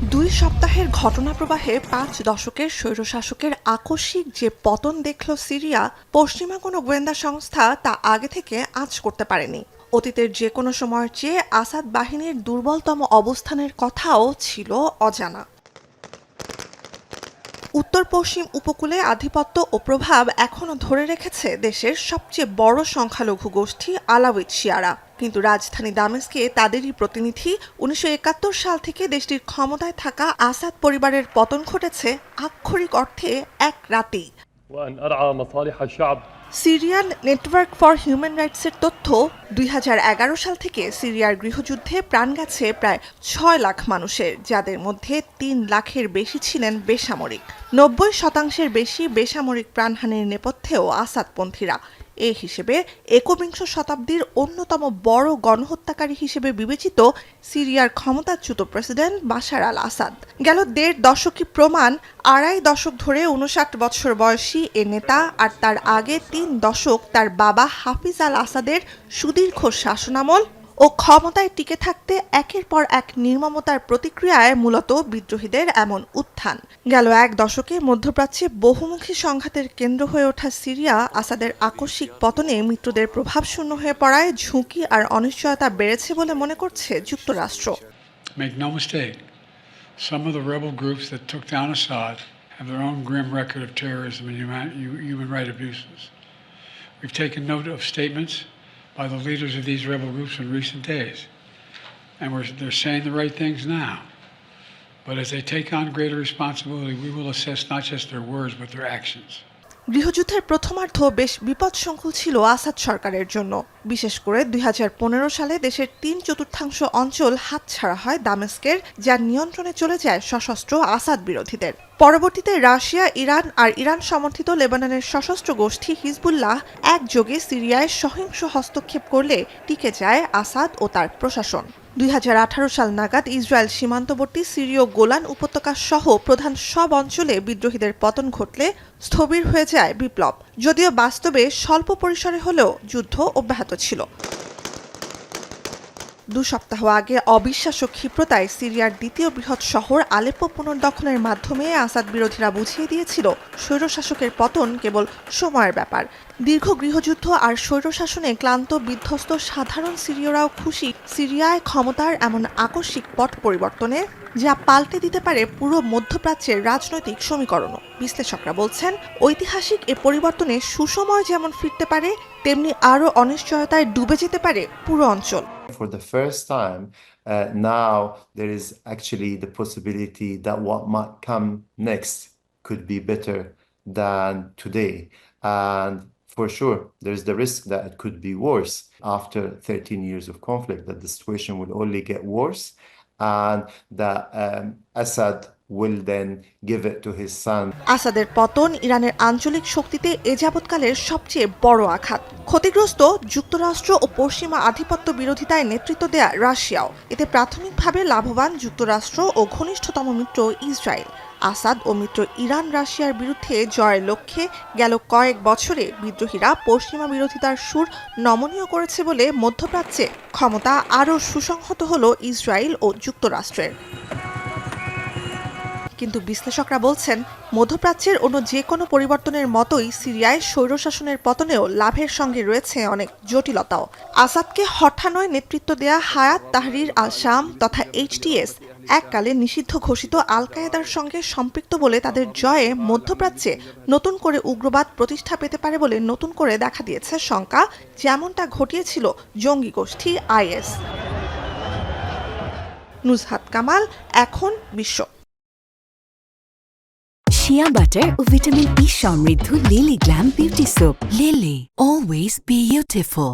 দুই সপ্তাহের ঘটনাপ্রবাহে ৫ দশকের স্বৈরশাসকের আকস্মিক যে পতন দেখল সিরিয়া, পশ্চিমা কোনো গোয়েন্দা সংস্থা তা আগে থেকে আঁচ করতে পারেনি। অতীতের যে কোনো সময়ের চেয়ে আসাদ বাহিনীর দুর্বলতম অবস্থানের কথাও ছিল অজানা। উত্তর পশ্চিম উপকূলে আধিপত্য ও প্রভাব এখনও ধরে রেখেছে দেশের সবচেয়ে বড় সংখ্যালঘু গোষ্ঠী আলাউইট শিয়ারা। কিন্তু রাজধানী দামেস্কে তাদেরই প্রতিনিধি ১৯৭১ সাল থেকে দেশটির ক্ষমতায় থাকা আসাদ পরিবারের পতন ঘটেছে আক্ষরিক অর্থে এক রাতেই। সিরিয়ান নেটওয়ার্ক ফর হিউম্যান রাইটসের তথ্য, ২০১১ সাল থেকে সিরিয়ার গৃহযুদ্ধে প্রাণ গেছে প্রায় ৬ লাখ মানুষের, যাদের মধ্যে ৩ লাখের বেশি ছিলেন বেসামরিক। ৯০% বেশি বেসামরিক প্রাণহানির নেপথ্যেও আসাদপন্থীরা। এ হিসেবে একবিংশ শতাব্দীর অন্যতম বড় গণহত্যাকারী হিসেবে বিবেচিত সিরিয়ার ক্ষমতাচ্যুত প্রেসিডেন্ট বাশার আল আসাদ। গেল ১.৫ দশকই প্রমাণ, ২.৫ দশক ধরে ৫৯ বছর বয়সী এ নেতা আর তার আগে ৩ দশক তার বাবা হাফিজ আল আসাদের সুদীর্ঘ শাসনামল ও ক্ষমতায় টিকে থাকতে একের পর এক নির্মমতার প্রতিক্রিয়ায় মূলত বিদ্রোহীদের এমন উত্থান। গেল ১ দশকে মধ্যপ্রাচ্যে বহুমুখী সংঘাতের কেন্দ্র হয়ে ওঠা সিরিয়া আসাদের আকস্মিক পতনে মিত্রদের প্রভাবশূন্য হয়ে পড়ায় ঝুঁকি আর অনিশ্চয়তা বেড়েছে বলে মনে করছে যুক্তরাষ্ট্র। Make no mistake, some of the rebel groups that took down Assad have their own grim record of terrorism and human rights abuses. We've taken note of statements by the leaders of these rebel groups in recent days, and they're saying the right things now. But as they take on greater responsibility, we will assess not just their words, but their actions. গৃহযুদ্ধের প্রথমার্ধ বেশ বিপদসংকুল ছিল আসাদ সরকারের জন্য। বিশেষ করে ২০১৫ সালে দেশের ৩/৪ অঞ্চল হাতছাড়া হয় দামেস্কের, যার নিয়ন্ত্রণে চলে যায় সশস্ত্র আসাদ বিরোধীদের। পরবর্তীতে রাশিয়া, ইরান আর ইরান সমর্থিত লেবাননের সশস্ত্র গোষ্ঠী হিজবুল্লাহ একযোগে সিরিয়ায় সহিংস হস্তক্ষেপ করলে টিকে যায় আসাদ ও তার প্রশাসন। ২০১৮ সাল নাগাদ ইসরায়েল সীমান্তবর্তী সিরীয় গোলান উপত্যকা সহ প্রধান সব অঞ্চলে বিদ্রোহীদের পতন ঘটলে স্থবির হয়ে যায় বিপ্লব। যদিও বাস্তবে স্বল্প পরিসরে হলেও যুদ্ধ অব্যাহত ছিল। ২ সপ্তাহ আগে অবিশ্বাস্য ক্ষিপ্রতায় সিরিয়ার দ্বিতীয় বৃহৎ শহর আলেপ্পো পুনর্দখলের মাধ্যমে আসাদ বিরোধীরা বুঝিয়ে দিয়েছিল স্বৈরশাসকের পতন কেবল সময়ের ব্যাপার। দীর্ঘ গৃহযুদ্ধ আর স্বৈরশাসনে ক্লান্ত বিধ্বস্ত সাধারণ সিরীয়রাও খুশি সিরিয়ায় ক্ষমতার এমন আকস্মিক পট পরিবর্তনে, যা পাল্টে দিতে পারে পুরো মধ্যপ্রাচ্যের রাজনৈতিক সমীকরণও। বিশ্লেষকরা বলছেন, ঐতিহাসিক এ পরিবর্তনে সুসময় যেমন ফিরতে পারে, তেমনি আরও অনিশ্চয়তায় ডুবে যেতে পারে পুরো অঞ্চল। For the first time, now there is actually the possibility that what might come next could be better than today. And for sure, there is the risk that it could be worse after 13 years of conflict, that the situation will only get worse, and that Assad will then give it to his son. আসাদের পতন ইরানের আঞ্চলিক শক্তিতে এ যাবৎকালের সবচেয়ে বড় আঘাত। ক্ষতিগ্রস্ত যুক্তরাষ্ট্র ও পশ্চিমা আধিপত্য বিরোধিতায় নেতৃত্ব দেয়া রাশিয়াও। এতে প্রাথমিকভাবে লাভবান যুক্তরাষ্ট্র ও ঘনিষ্ঠতম মিত্র ইসরায়েল। আসাদ ও মিত্র ইরান রাশিয়ার বিরুদ্ধে জয়ের লক্ষ্যে গেল কয়েক বছরে বিদ্রোহীরা পশ্চিমা বিরোধিতার সুর নমনীয় করেছে বলে মধ্যপ্রাচ্যে ক্ষমতা আরও সুসংহত হল ইসরায়েল ও যুক্তরাষ্ট্রের। কিন্তু বিশ্লেষকরা বলছেন, মধ্যপ্রাচ্যের অন্য যে কোনো পরিবর্তনের মতোই সিরিয়ায় স্বৈরশাসনের পতনেও লাভের সঙ্গে রয়েছে অনেক জটিলতাও। আসাদকে হঠানোয় নেতৃত্ব দেয়া হায়াত তাহরির আল শাম তথা HTS এককালে নিষিদ্ধ ঘোষিত আল কায়েদার সঙ্গে সম্পৃক্ত বলে তাদের জয়ে মধ্যপ্রাচ্যে নতুন করে উগ্রবাদ প্রতিষ্ঠা পেতে পারে বলে নতুন করে দেখা দিয়েছে শঙ্কা, যেমনটা ঘটিয়েছিল জঙ্গি গোষ্ঠী IS। নুজহাত কামাল, এখন বিশ্ব। শিয়া বাটার ও ভিটামিন ই সমৃদ্ধ lily glam beauty soap. Lily, always beautiful.